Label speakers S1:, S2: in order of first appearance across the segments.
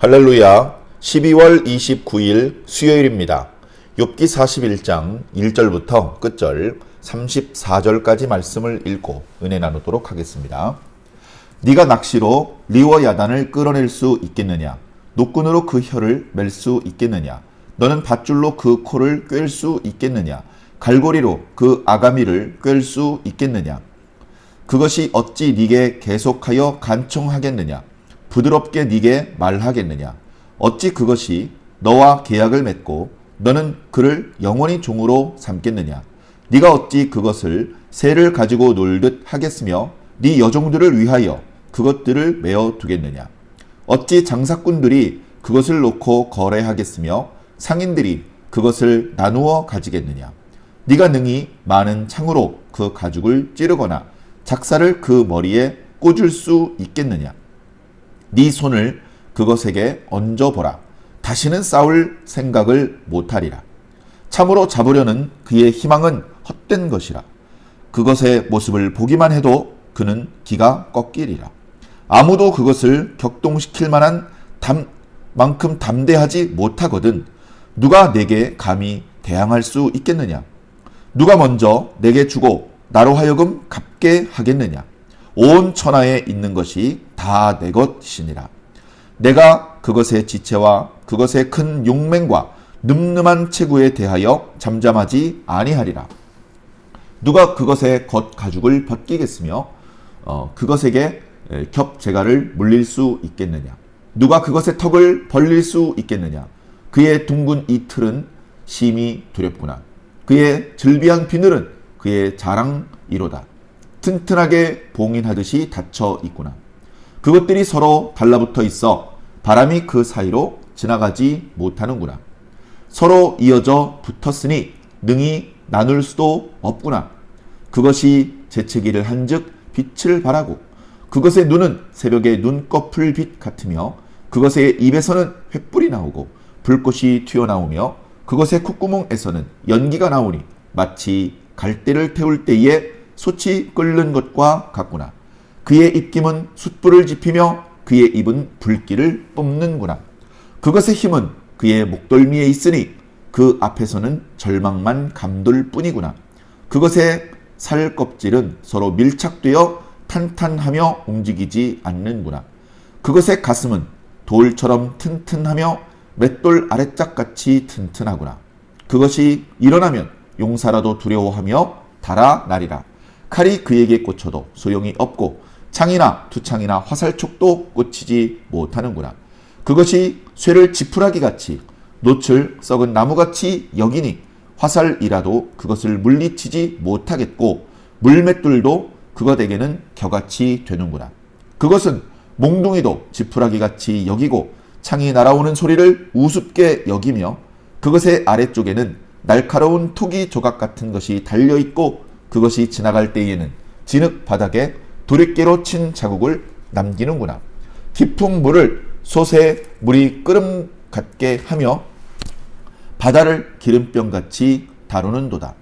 S1: 할렐루야. 12월 29일 수요일입니다. 욥기 41장 1절부터 끝절 34절까지 말씀을 읽고 은혜 나누도록 하겠습니다. 네가 낚시로 리워 야단을 끌어낼 수 있겠느냐? 노끈으로 그 혀를 맬 수 있겠느냐? 너는 밧줄로 그 코를 꿰을 수 있겠느냐? 갈고리로 그 아가미를 꿰을 수 있겠느냐? 그것이 어찌 네게 계속하여 간청하겠느냐? 부드럽게 네게 말하겠느냐? 어찌 그것이 너와 계약을 맺고 너는 그를 영원히 종으로 삼겠느냐? 네가 어찌 그것을 새를 가지고 놀듯 하겠으며 네 여종들을 위하여 그것들을 메어 두겠느냐? 어찌 장사꾼들이 그것을 놓고 거래하겠으며 상인들이 그것을 나누어 가지겠느냐? 네가 능히 많은 창으로 그 가죽을 찌르거나 작사를 그 머리에 꽂을 수 있겠느냐? 네 손을 그것에게 얹어보라. 다시는 싸울 생각을 못하리라. 참으로 잡으려는 그의 희망은 헛된 것이라. 그것의 모습을 보기만 해도 그는 기가 꺾이리라. 아무도 그것을 격동시킬 만한 만큼 담대하지 못하거든 누가 내게 감히 대항할 수 있겠느냐? 누가 먼저 내게 주고 나로 하여금 갚게 하겠느냐? 온 천하에 있는 것이 다 내 것이니라. 내가 그것의 지체와 그것의 큰 용맹과 늠름한 체구에 대하여 잠잠하지 아니하리라. 누가 그것의 겉 가죽을 벗기겠으며 그것에게 겹재갈을 물릴 수 있겠느냐? 누가 그것의 턱을 벌릴 수 있겠느냐? 그의 둥근 이틀은 심히 두렵구나. 그의 즐비한 비늘은 그의 자랑이로다. 튼튼하게 봉인하듯이 닫혀 있구나. 그것들이 서로 달라붙어 있어 바람이 그 사이로 지나가지 못하는구나. 서로 이어져 붙었으니 능히 나눌 수도 없구나. 그것이 재채기를 한즉 빛을 발하고 그것의 눈은 새벽의 눈꺼풀빛 같으며 그것의 입에서는 횃불이 나오고 불꽃이 튀어나오며 그것의 콧구멍에서는 연기가 나오니 마치 갈대를 태울 때에 솥이 끓는 것과 같구나. 그의 입김은 숯불을 지피며 그의 입은 불길을 뿜는구나. 그것의 힘은 그의 목덜미에 있으니 그 앞에서는 절망만 감돌 뿐이구나. 그것의 살 껍질은 서로 밀착되어 탄탄하며 움직이지 않는구나. 그것의 가슴은 돌처럼 튼튼하며 맷돌 아래짝같이 튼튼하구나. 그것이 일어나면 용사라도 두려워하며 달아나리라. 칼이 그에게 꽂혀도 소용이 없고 창이나 투창이나 화살촉도 꽂히지 못하는구나. 그것이 쇠를 지푸라기같이 놋을 썩은 나무같이 여기니 화살이라도 그것을 물리치지 못하겠고 물맷돌도 그것에게는 겨같이 되는구나. 그것은 몽둥이도 지푸라기같이 여기고 창이 날아오는 소리를 우습게 여기며 그것의 아래쪽에는 날카로운 토기 조각 같은 것이 달려있고 그것이 지나갈 때에는 진흙 바닥에 도랫개로 친 자국을 남기는구나. 깊은 물을 솥에 물이 끓음 같게 하며 바다를 기름병같이 다루는도다.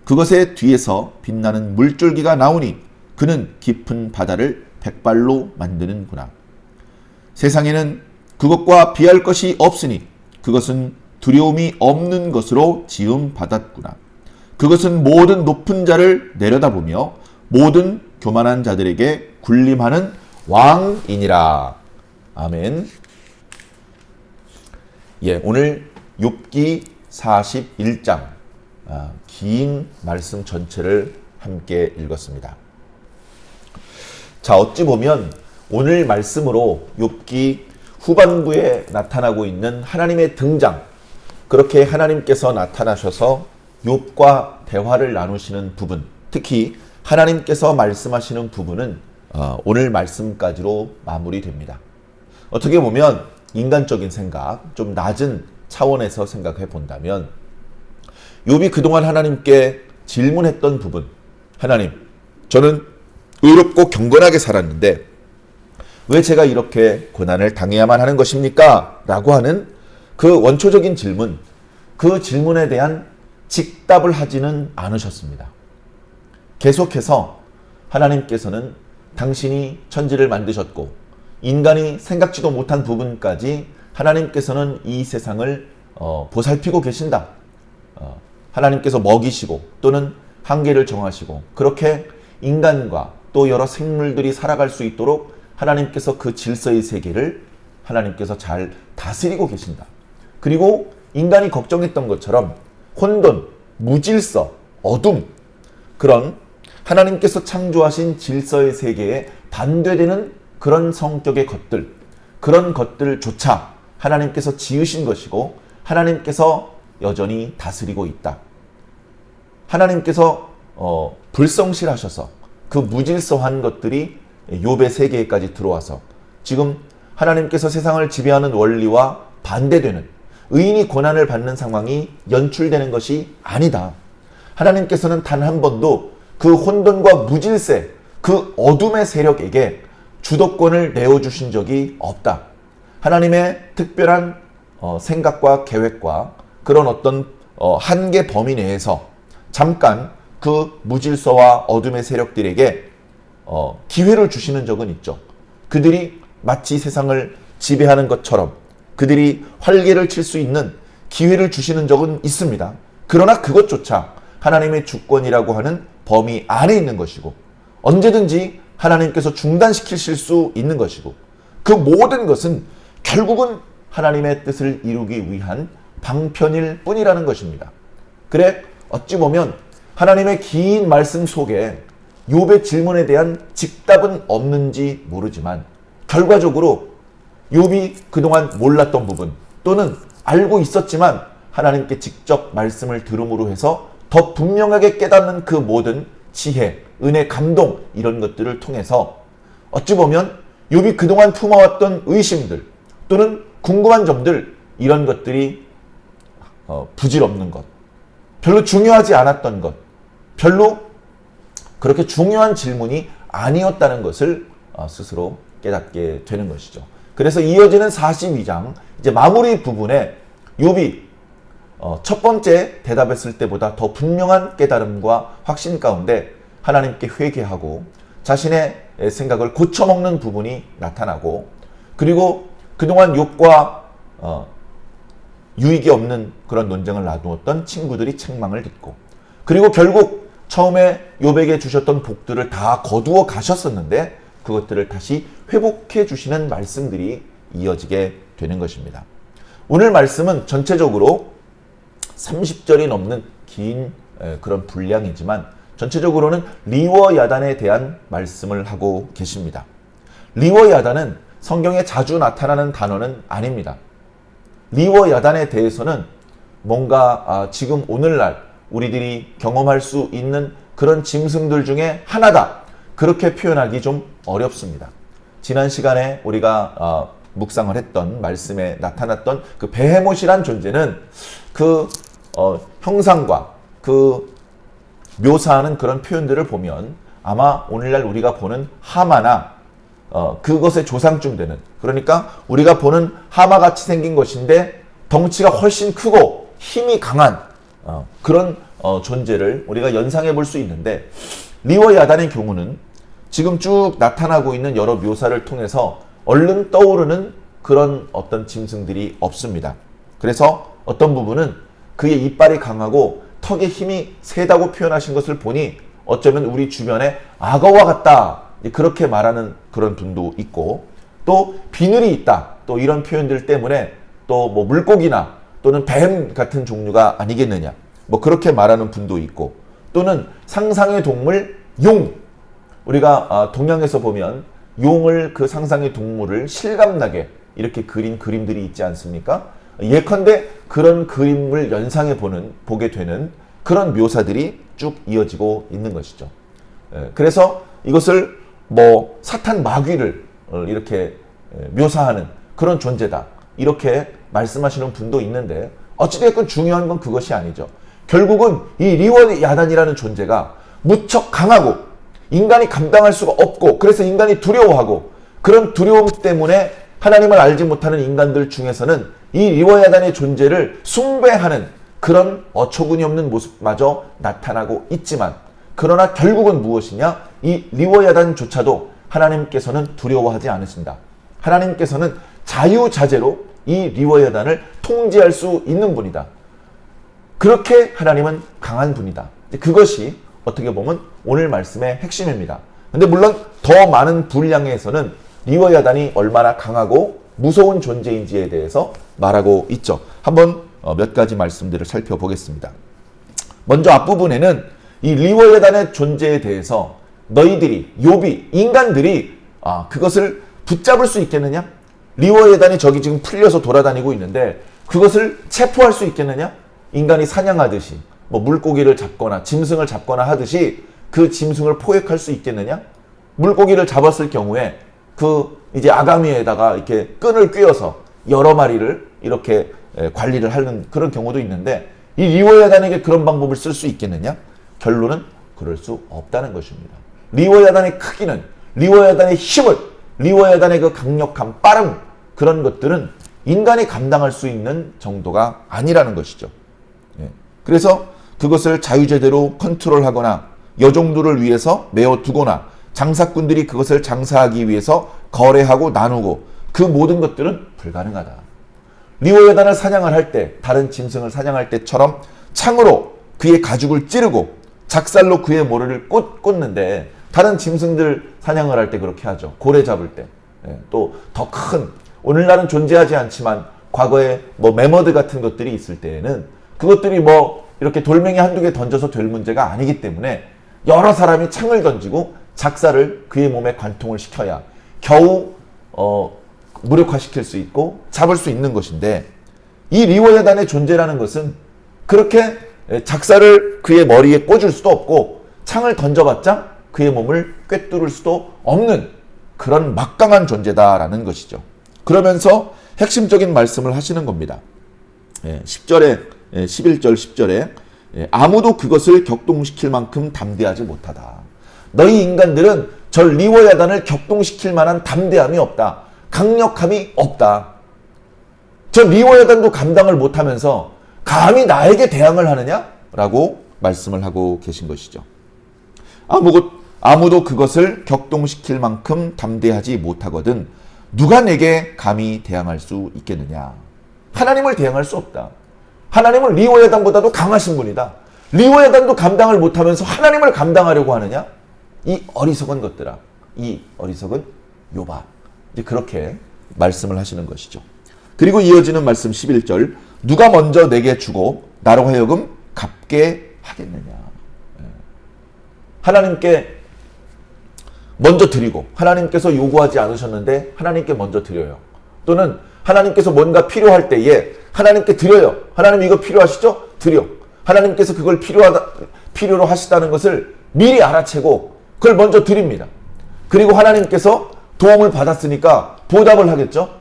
S1: 그것의 뒤에서 빛나는 물줄기가 나오니 그는 깊은 바다를 백발로 만드는구나. 세상에는 그것과 비할 것이 없으니 그것은 두려움이 없는 것으로 지음 받았구나. 그것은 모든 높은 자를 내려다보며 모든 교만한 자들에게 군림하는 왕이니라. 아멘. 오늘 욥기 41장 긴 말씀 전체를 함께 읽었습니다. 자, 어찌 보면 오늘 말씀으로 욥기 후반부에 나타나고 있는 하나님의 등장, 그렇게 하나님께서 나타나셔서 욥과 대화를 나누시는 부분, 특히 하나님께서 말씀하시는 부분은 오늘 말씀까지로 마무리됩니다. 어떻게 보면 인간적인 생각, 좀 낮은 차원에서 생각해 본다면 욥이 그동안 하나님께 질문했던 부분, 하나님, 저는 의롭고 경건하게 살았는데 왜 제가 이렇게 고난을 당해야만 하는 것입니까? 라고 하는 그 원초적인 질문, 그 질문에 대한 직답을 하지는 않으셨습니다. 계속해서 하나님께서는 당신이 천지를 만드셨고 인간이 생각지도 못한 부분까지 하나님께서는 이 세상을 보살피고 계신다. 하나님께서 먹이시고 또는 한계를 정하시고 그렇게 인간과 또 여러 생물들이 살아갈 수 있도록 하나님께서 그 질서의 세계를 하나님께서 잘 다스리고 계신다. 그리고 인간이 걱정했던 것처럼 혼돈, 무질서, 어둠, 그런 하나님께서 창조하신 질서의 세계에 반대되는 그런 성격의 것들, 그런 것들조차 하나님께서 지으신 것이고 하나님께서 여전히 다스리고 있다. 하나님께서 불성실하셔서 그 무질서한 것들이 욥의 세계에까지 들어와서 지금 하나님께서 세상을 지배하는 원리와 반대되는 의인이 고난을 받는 상황이 연출되는 것이 아니다. 하나님께서는 단 한 번도 그 혼돈과 무질서, 그 어둠의 세력에게 주도권을 내어주신 적이 없다. 하나님의 특별한 생각과 계획과 그런 어떤 한계 범위 내에서 잠깐 그 무질서와 어둠의 세력들에게 기회를 주시는 적은 있죠. 그들이 마치 세상을 지배하는 것처럼 그들이 활개를 칠 수 있는 기회를 주시는 적은 있습니다. 그러나 그것조차 하나님의 주권이라고 하는 범위 안에 있는 것이고 언제든지 하나님께서 중단시키실 수 있는 것이고 그 모든 것은 결국은 하나님의 뜻을 이루기 위한 방편일 뿐이라는 것입니다. 그래 어찌 보면 하나님의 긴 말씀 속에 욥의 질문에 대한 직답은 없는지 모르지만 결과적으로 욥이 그동안 몰랐던 부분 또는 알고 있었지만 하나님께 직접 말씀을 들음으로 해서 더 분명하게 깨닫는 그 모든 지혜, 은혜, 감동 이런 것들을 통해서 어찌 보면 욥이 그동안 품어왔던 의심들 또는 궁금한 점들 이런 것들이 부질없는 것, 별로 중요하지 않았던 것, 별로 그렇게 중요한 질문이 아니었다는 것을 스스로 깨닫게 되는 것이죠. 그래서 이어지는 42장 이제 마무리 부분에 욥이 첫 번째 대답했을 때보다 더 분명한 깨달음과 확신 가운데 하나님께 회개하고 자신의 생각을 고쳐먹는 부분이 나타나고 그리고 그동안 욥과 유익이 없는 그런 논쟁을 놔두었던 친구들이 책망을 듣고 그리고 결국 처음에 욥에게 주셨던 복들을 다 거두어 가셨었는데 그것들을 다시 회복해 주시는 말씀들이 이어지게 되는 것입니다. 오늘 말씀은 전체적으로 30절이 넘는 긴 그런 분량이지만 전체적으로는 리워 야단에 대한 말씀을 하고 계십니다. 리워 야단은 성경에 자주 나타나는 단어는 아닙니다. 리워 야단에 대해서는 뭔가 지금 오늘날 우리들이 경험할 수 있는 그런 짐승들 중에 하나다. 그렇게 표현하기 좀 어렵습니다. 지난 시간에 우리가 묵상을 했던 말씀에 나타났던 그 베헤못이란 존재는 그 형상과 그 묘사하는 그런 표현들을 보면 아마 오늘날 우리가 보는 하마나 그것의 조상쯤 되는 그러니까 우리가 보는 하마같이 생긴 것인데 덩치가 훨씬 크고 힘이 강한 그런 존재를 우리가 연상해 볼 수 있는데 리워 야단의 경우는 지금 쭉 나타나고 있는 여러 묘사를 통해서 얼른 떠오르는 그런 어떤 짐승들이 없습니다. 그래서 어떤 부분은 그의 이빨이 강하고 턱의 힘이 세다고 표현하신 것을 보니 어쩌면 우리 주변에 악어와 같다 그렇게 말하는 그런 분도 있고 또 비늘이 있다 또 이런 표현들 때문에 또 뭐 물고기나 또는 뱀 같은 종류가 아니겠느냐 뭐 그렇게 말하는 분도 있고 또는 상상의 동물 용 우리가 동양에서 보면 용을 그 상상의 동물을 실감나게 이렇게 그린 그림들이 있지 않습니까? 예컨대 그런 그림을 연상해 보게 되는 그런 묘사들이 쭉 이어지고 있는 것이죠. 그래서 이것을 뭐 사탄 마귀를 이렇게 묘사하는 그런 존재다. 이렇게 말씀하시는 분도 있는데 어찌됐건 중요한 건 그것이 아니죠. 결국은 이 리워 야단이라는 존재가 무척 강하고 인간이 감당할 수가 없고 그래서 인간이 두려워하고 그런 두려움 때문에 하나님을 알지 못하는 인간들 중에서는 이 리워 야단의 존재를 숭배하는 그런 어처구니 없는 모습마저 나타나고 있지만 그러나 결국은 무엇이냐? 이 리워 야단조차도 하나님께서는 두려워하지 않으신다. 하나님께서는 자유자재로 이 리워야단을 통제할 수 있는 분이다. 그렇게 하나님은 강한 분이다. 그것이 어떻게 보면 오늘 말씀의 핵심입니다. 근데 물론 더 많은 분량에서는 리워야단이 얼마나 강하고 무서운 존재인지에 대해서 말하고 있죠. 한번 몇 가지 말씀들을 살펴보겠습니다. 먼저 앞부분에는 이 리워야단의 존재에 대해서 너희들이, 욥이, 인간들이 그것을 붙잡을 수 있겠느냐? 리워야단이 저기 지금 풀려서 돌아다니고 있는데 그것을 체포할 수 있겠느냐? 인간이 사냥하듯이 뭐 물고기를 잡거나 짐승을 잡거나 하듯이 그 짐승을 포획할 수 있겠느냐? 물고기를 잡았을 경우에 그 이제 아가미에다가 이렇게 끈을 꿰어서 여러 마리를 이렇게 관리를 하는 그런 경우도 있는데 이 리워야단에게 그런 방법을 쓸 수 있겠느냐? 결론은 그럴 수 없다는 것입니다. 리워야단의 크기는, 리워야단의 힘을, 리워야단의 그 강력함, 빠름, 그런 것들은 인간이 감당할 수 있는 정도가 아니라는 것이죠. 그래서 그것을 자유제대로 컨트롤하거나 여종들을 위해서 메어두거나 장사꾼들이 그것을 장사하기 위해서 거래하고 나누고 그 모든 것들은 불가능하다. 리워야단을 사냥을 할 때, 다른 짐승을 사냥할 때처럼 창으로 그의 가죽을 찌르고 작살로 그의 모래를 꽂는데 다른 짐승들 사냥을 할 때 그렇게 하죠. 고래 잡을 때. 또 더 큰, 오늘날은 존재하지 않지만 과거에 뭐 매머드 같은 것들이 있을 때에는 그것들이 뭐 이렇게 돌멩이 한두 개 던져서 될 문제가 아니기 때문에 여러 사람이 창을 던지고 작살을 그의 몸에 관통을 시켜야 겨우 무력화시킬 수 있고 잡을 수 있는 것인데 이 리워야단의 존재라는 것은 그렇게 작살을 그의 머리에 꽂을 수도 없고 창을 던져봤자 그의 몸을 꿰뚫을 수도 없는 그런 막강한 존재다라는 것이죠. 그러면서 핵심적인 말씀을 하시는 겁니다. 10절에 11절 10절에 아무도 그것을 격동시킬 만큼 담대하지 못하다. 너희 인간들은 저 리워야단을 격동시킬 만한 담대함이 없다. 강력함이 없다. 저 리워야단도 감당을 못하면서 감히 나에게 대항을 하느냐? 라고 말씀을 하고 계신 것이죠. 아무도 그것을 격동시킬 만큼 담대하지 못하거든 누가 내게 감히 대항할 수 있겠느냐? 하나님을 대항할 수 없다. 하나님은 리워야단보다도 강하신 분이다. 리워야단도 감당을 못하면서 하나님을 감당하려고 하느냐? 이 어리석은 것들아, 이 어리석은 욥아. 이제 그렇게 말씀을 하시는 것이죠. 그리고 이어지는 말씀 11절 누가 먼저 내게 주고 나로 하여금 갚게 하겠느냐? 하나님께 먼저 드리고 하나님께서 요구하지 않으셨는데 하나님께 먼저 드려요. 또는 하나님께서 뭔가 필요할 때에 하나님께 드려요. 하나님 이거 필요하시죠? 드려. 하나님께서 그걸 필요로 하시다는 것을 미리 알아채고 그걸 먼저 드립니다. 그리고 하나님께서 도움을 받았으니까 보답을 하겠죠?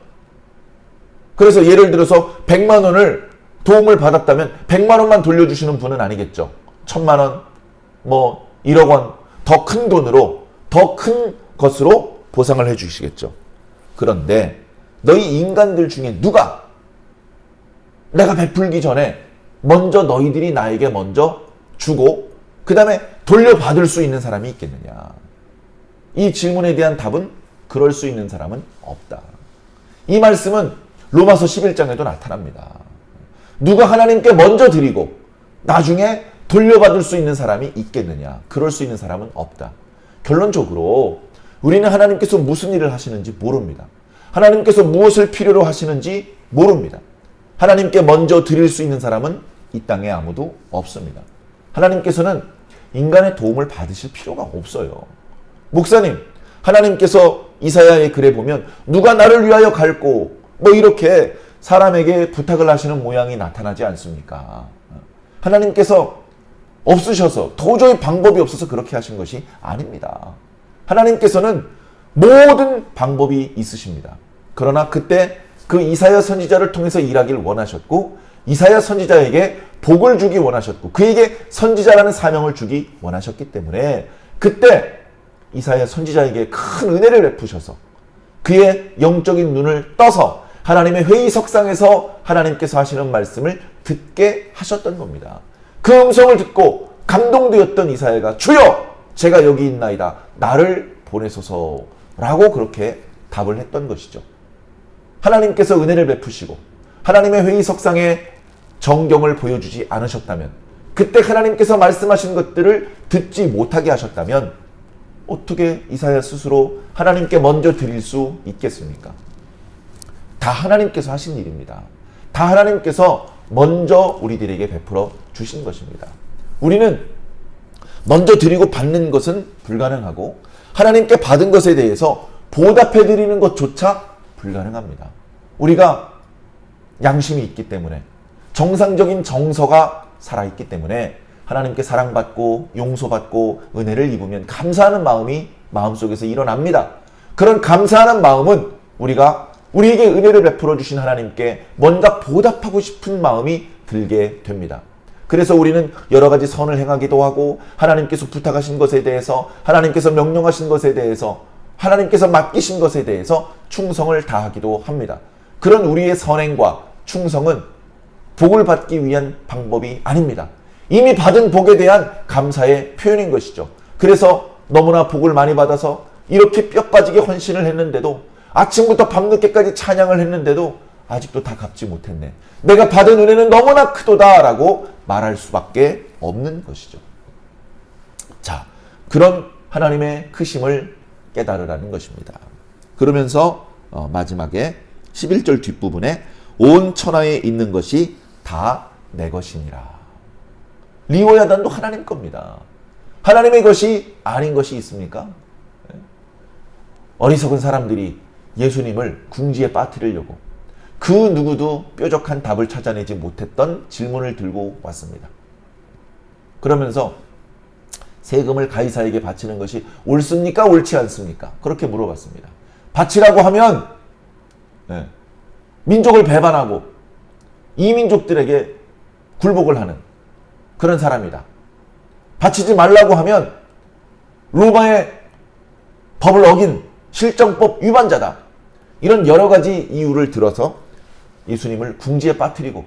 S1: 그래서 예를 들어서 100만 원을 도움을 받았다면 100만 원만 돌려주시는 분은 아니겠죠. 1000만 원, 뭐 1억 원, 더 큰 돈으로 더 큰 것으로 보상을 해주시겠죠. 그런데 너희 인간들 중에 누가 내가 베풀기 전에 먼저 너희들이 나에게 먼저 주고 그 다음에 돌려받을 수 있는 사람이 있겠느냐? 이 질문에 대한 답은 그럴 수 있는 사람은 없다. 이 말씀은 로마서 11장에도 나타납니다. 누가 하나님께 먼저 드리고 나중에 돌려받을 수 있는 사람이 있겠느냐? 그럴 수 있는 사람은 없다. 결론적으로 우리는 하나님께서 무슨 일을 하시는지 모릅니다. 하나님께서 무엇을 필요로 하시는지 모릅니다. 하나님께 먼저 드릴 수 있는 사람은 이 땅에 아무도 없습니다. 하나님께서는 인간의 도움을 받으실 필요가 없어요. 목사님, 하나님께서 이사야의 글에 보면 누가 나를 위하여 갈고 뭐 이렇게 사람에게 부탁을 하시는 모양이 나타나지 않습니까? 하나님께서 없으셔서 도저히 방법이 없어서 그렇게 하신 것이 아닙니다. 하나님께서는 모든 방법이 있으십니다. 그러나 그때 그 이사야 선지자를 통해서 일하기를 원하셨고 이사야 선지자에게 복을 주기 원하셨고 그에게 선지자라는 사명을 주기 원하셨기 때문에 그때 이사야 선지자에게 큰 은혜를 베푸셔서 그의 영적인 눈을 떠서 하나님의 회의석상에서 하나님께서 하시는 말씀을 듣게 하셨던 겁니다. 그 음성을 듣고 감동되었던 이사야가 주여 제가 여기 있나이다 나를 보내소서라고 그렇게 답을 했던 것이죠. 하나님께서 은혜를 베푸시고 하나님의 회의석상에 정경을 보여주지 않으셨다면, 그때 하나님께서 말씀하신 것들을 듣지 못하게 하셨다면 어떻게 이사야 스스로 하나님께 먼저 드릴 수 있겠습니까? 다 하나님께서 하신 일입니다. 다 하나님께서 먼저 우리들에게 베풀어 주신 것입니다. 우리는 먼저 드리고 받는 것은 불가능하고 하나님께 받은 것에 대해서 보답해 드리는 것조차 불가능합니다. 우리가 양심이 있기 때문에, 정상적인 정서가 살아있기 때문에 하나님께 사랑받고 용서받고 은혜를 입으면 감사하는 마음이 마음속에서 일어납니다. 그런 감사하는 마음은 우리에게 은혜를 베풀어 주신 하나님께 뭔가 보답하고 싶은 마음이 들게 됩니다. 그래서 우리는 여러 가지 선을 행하기도 하고, 하나님께서 부탁하신 것에 대해서, 하나님께서 명령하신 것에 대해서, 하나님께서 맡기신 것에 대해서 충성을 다하기도 합니다. 그런 우리의 선행과 충성은 복을 받기 위한 방법이 아닙니다. 이미 받은 복에 대한 감사의 표현인 것이죠. 그래서 너무나 복을 많이 받아서 이렇게 뼈 빠지게 헌신을 했는데도, 아침부터 밤늦게까지 찬양을 했는데도 아직도 다 갚지 못했네, 내가 받은 은혜는 너무나 크도다 라고 말할 수밖에 없는 것이죠. 자, 그런 하나님의 크심을 깨달으라는 것입니다. 그러면서 마지막에 11절 뒷부분에 온 천하에 있는 것이 다 내 것이니라. 리워야단도 하나님 겁니다. 하나님의 것이 아닌 것이 있습니까? 어리석은 사람들이 예수님을 궁지에 빠뜨리려고 그 누구도 뾰족한 답을 찾아내지 못했던 질문을 들고 왔습니다. 그러면서 세금을 가이사에게 바치는 것이 옳습니까? 옳지 않습니까? 그렇게 물어봤습니다. 바치라고 하면 민족을 배반하고 이민족들에게 굴복을 하는 그런 사람이다. 바치지 말라고 하면 로마의 법을 어긴 실정법 위반자다. 이런 여러 가지 이유를 들어서 예수님을 궁지에 빠뜨리고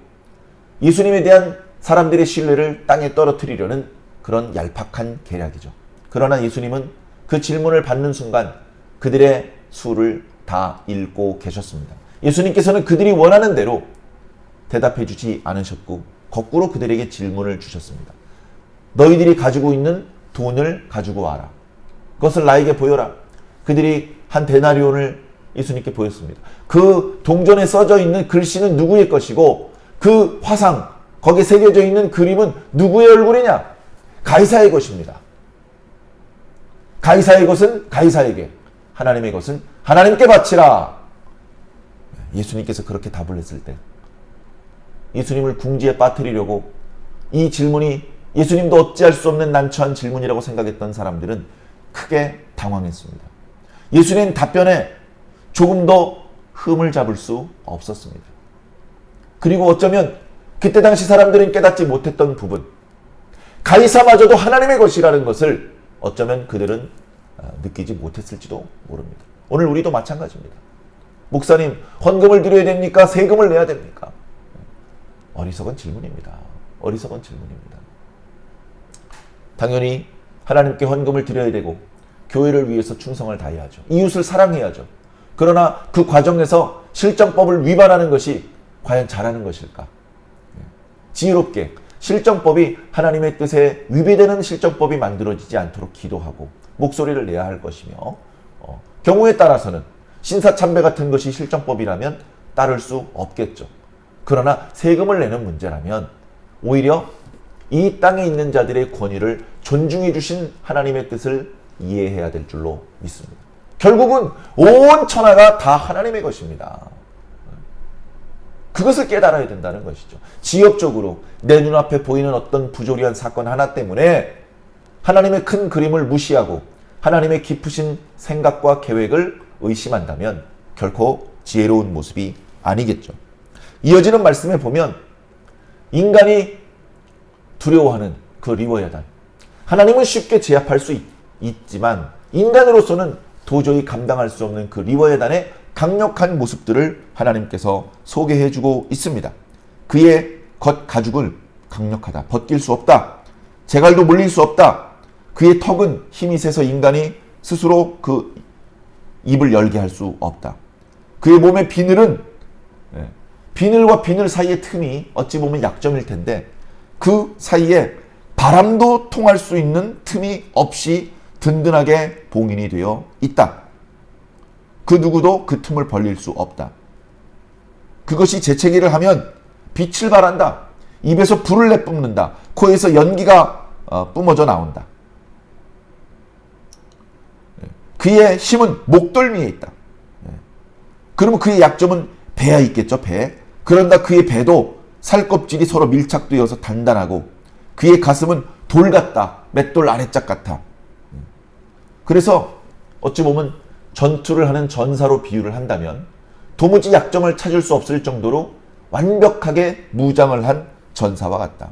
S1: 예수님에 대한 사람들의 신뢰를 땅에 떨어뜨리려는 그런 얄팍한 계략이죠. 그러나 예수님은 그 질문을 받는 순간 그들의 수를 다 읽고 계셨습니다. 예수님께서는 그들이 원하는 대로 대답해 주지 않으셨고 거꾸로 그들에게 질문을 주셨습니다. 너희들이 가지고 있는 돈을 가지고 와라. 그것을 나에게 보여라. 그들이 한 데나리온을 예수님께 보였습니다. 그 동전에 써져 있는 글씨는 누구의 것이고 그 화상, 거기에 새겨져 있는 그림은 누구의 얼굴이냐? 가이사의 것입니다. 가이사의 것은 가이사에게, 하나님의 것은 하나님께 바치라. 예수님께서 그렇게 답을 했을 때 예수님을 궁지에 빠뜨리려고 이 질문이 예수님도 어찌할 수 없는 난처한 질문이라고 생각했던 사람들은 크게 당황했습니다. 예수님 답변에 조금 더 흠을 잡을 수 없었습니다. 그리고 어쩌면 그때 당시 사람들은 깨닫지 못했던 부분, 가이사마저도 하나님의 것이라는 것을 어쩌면 그들은 느끼지 못했을지도 모릅니다. 오늘 우리도 마찬가지입니다. 목사님, 헌금을 드려야 됩니까? 세금을 내야 됩니까? 어리석은 질문입니다. 어리석은 질문입니다. 당연히 하나님께 헌금을 드려야 되고 교회를 위해서 충성을 다해야죠. 이웃을 사랑해야죠. 그러나 그 과정에서 실정법을 위반하는 것이 과연 잘하는 것일까? 지혜롭게 실정법이 하나님의 뜻에 위배되는 실정법이 만들어지지 않도록 기도하고 목소리를 내야 할 것이며, 경우에 따라서는 신사참배 같은 것이 실정법이라면 따를 수 없겠죠. 그러나 세금을 내는 문제라면 오히려 이 땅에 있는 자들의 권위를 존중해 주신 하나님의 뜻을 이해해야 될 줄로 믿습니다. 결국은 온 천하가 다 하나님의 것입니다. 그것을 깨달아야 된다는 것이죠. 지역적으로 내 눈앞에 보이는 어떤 부조리한 사건 하나 때문에 하나님의 큰 그림을 무시하고 하나님의 깊으신 생각과 계획을 의심한다면 결코 지혜로운 모습이 아니겠죠. 이어지는 말씀에 보면 인간이 두려워하는 그 리워야단, 하나님은 쉽게 제압할 수 있지만 인간으로서는 도저히 감당할 수 없는 그 리워야단의 강력한 모습들을 하나님께서 소개해주고 있습니다. 그의 겉 가죽은 강력하다. 벗길 수 없다. 재갈도 물릴 수 없다. 그의 턱은 힘이 세서 인간이 스스로 그 입을 열게 할 수 없다. 그의 몸의 비늘은 예. 비늘과 비늘 사이의 틈이 어찌 보면 약점일 텐데 그 사이에 바람도 통할 수 있는 틈이 없이 든든하게 봉인이 되어 있다. 그 누구도 그 틈을 벌릴 수 없다. 그것이 재채기를 하면 빛을 발한다. 입에서 불을 내뿜는다. 코에서 연기가 뿜어져 나온다. 그의 힘은 목덜미에 있다. 그러면 그의 약점은 배에 있겠죠. 배. 그런다 그의 배도 살껍질이 서로 밀착되어서 단단하고 그의 가슴은 돌 같다. 맷돌 아래짝 같아. 그래서 어찌 보면 전투를 하는 전사로 비유를 한다면 도무지 약점을 찾을 수 없을 정도로 완벽하게 무장을 한 전사와 같다.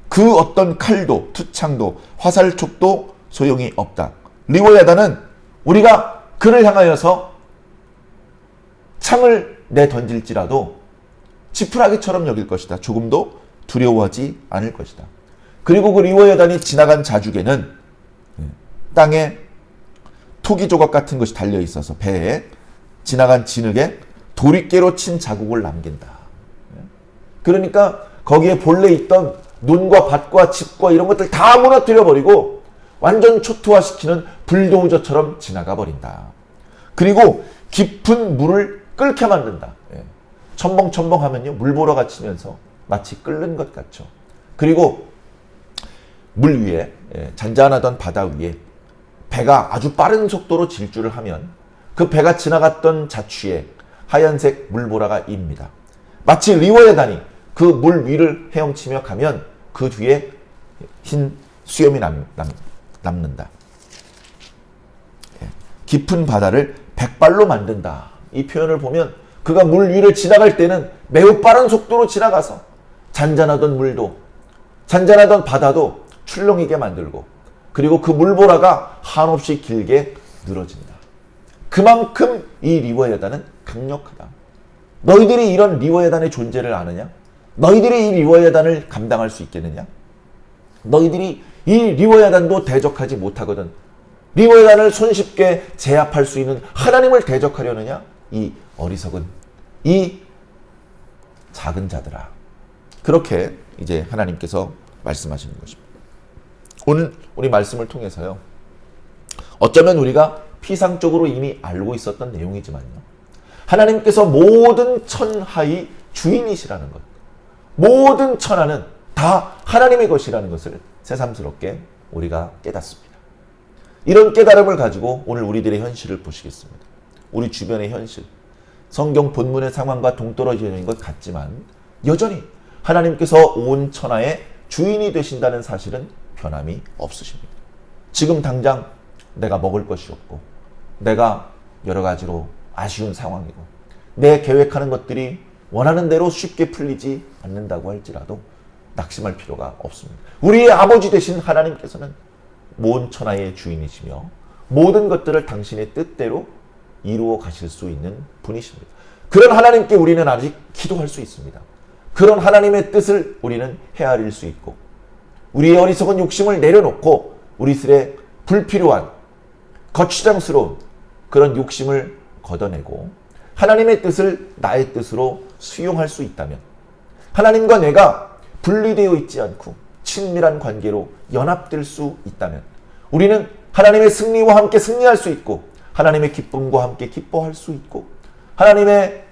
S1: 그 어떤 칼도 투창도 화살촉도 소용이 없다. 리워야다는 우리가 그를 향하여서 창을 내던질지라도 지푸라기처럼 여길 것이다. 조금도 두려워하지 않을 것이다. 그리고 그 리워야단이 지나간 자죽에는 땅에 토기 조각 같은 것이 달려 있어서 배에 지나간 진흙에 도리깨로 친 자국을 남긴다. 그러니까 거기에 본래 있던 논과 밭과 집과 이런 것들 다 무너뜨려 버리고 완전 초토화시키는 불도저처럼 지나가 버린다. 그리고 깊은 물을 끓게 만든다. 첨벙첨벙하면요 물보라가 치면서 마치 끓는 것 같죠. 그리고 물 위에 잔잔하던 바다 위에 배가 아주 빠른 속도로 질주를 하면 그 배가 지나갔던 자취에 하얀색 물보라가 입니다. 마치 리워야단이 그 물 위를 헤엄치며 가면 그 뒤에 흰 수염이 남는다. 깊은 바다를 백발로 만든다. 이 표현을 보면 그가 물 위를 지나갈 때는 매우 빠른 속도로 지나가서 잔잔하던 물도 잔잔하던 바다도 출렁이게 만들고 그리고 그 물보라가 한없이 길게 늘어진다. 그만큼 이 리워야단은 강력하다. 너희들이 이런 리워야단의 존재를 아느냐? 너희들이 이 리워야단을 감당할 수 있겠느냐? 너희들이 이 리워야단도 대적하지 못하거든. 리워야단을 손쉽게 제압할 수 있는 하나님을 대적하려느냐? 이 어리석은 이 작은 자들아. 그렇게 이제 하나님께서 말씀하시는 것입니다. 오늘 우리 말씀을 통해서요. 어쩌면 우리가 피상적으로 이미 알고 있었던 내용이지만요. 하나님께서 모든 천하의 주인이시라는 것. 모든 천하는 다 하나님의 것이라는 것을 새삼스럽게 우리가 깨닫습니다. 이런 깨달음을 가지고 오늘 우리들의 현실을 보시겠습니다. 우리 주변의 현실. 성경 본문의 상황과 동떨어져 있는 것 같지만 여전히 하나님께서 온 천하의 주인이 되신다는 사실은 변함이 없으십니다. 지금 당장 내가 먹을 것이 없고 내가 여러 가지로 아쉬운 상황이고 내 계획하는 것들이 원하는 대로 쉽게 풀리지 않는다고 할지라도 낙심할 필요가 없습니다. 우리의 아버지 되신 하나님께서는 모든 천하의 주인이시며 모든 것들을 당신의 뜻대로 이루어 가실 수 있는 분이십니다. 그런 하나님께 우리는 아직 기도할 수 있습니다. 그런 하나님의 뜻을 우리는 헤아릴 수 있고 우리의 어리석은 욕심을 내려놓고 우리들의 불필요한 거추장스러운 그런 욕심을 걷어내고 하나님의 뜻을 나의 뜻으로 수용할 수 있다면 하나님과 내가 분리되어 있지 않고 친밀한 관계로 연합될 수 있다면 우리는 하나님의 승리와 함께 승리할 수 있고 하나님의 기쁨과 함께 기뻐할 수 있고 하나님의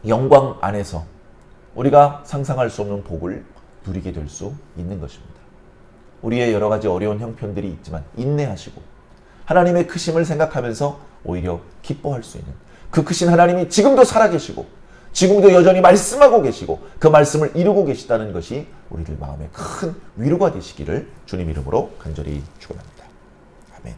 S1: 영광 안에서 우리가 상상할 수 없는 복을 누리게 될 수 있는 것입니다. 우리의 여러 가지 어려운 형편들이 있지만 인내하시고 하나님의 크심을 생각하면서 오히려 기뻐할 수 있는 그 크신 하나님이 지금도 살아계시고 지금도 여전히 말씀하고 계시고 그 말씀을 이루고 계시다는 것이 우리들 마음에 큰 위로가 되시기를 주님 이름으로 간절히 축원합니다. 아멘.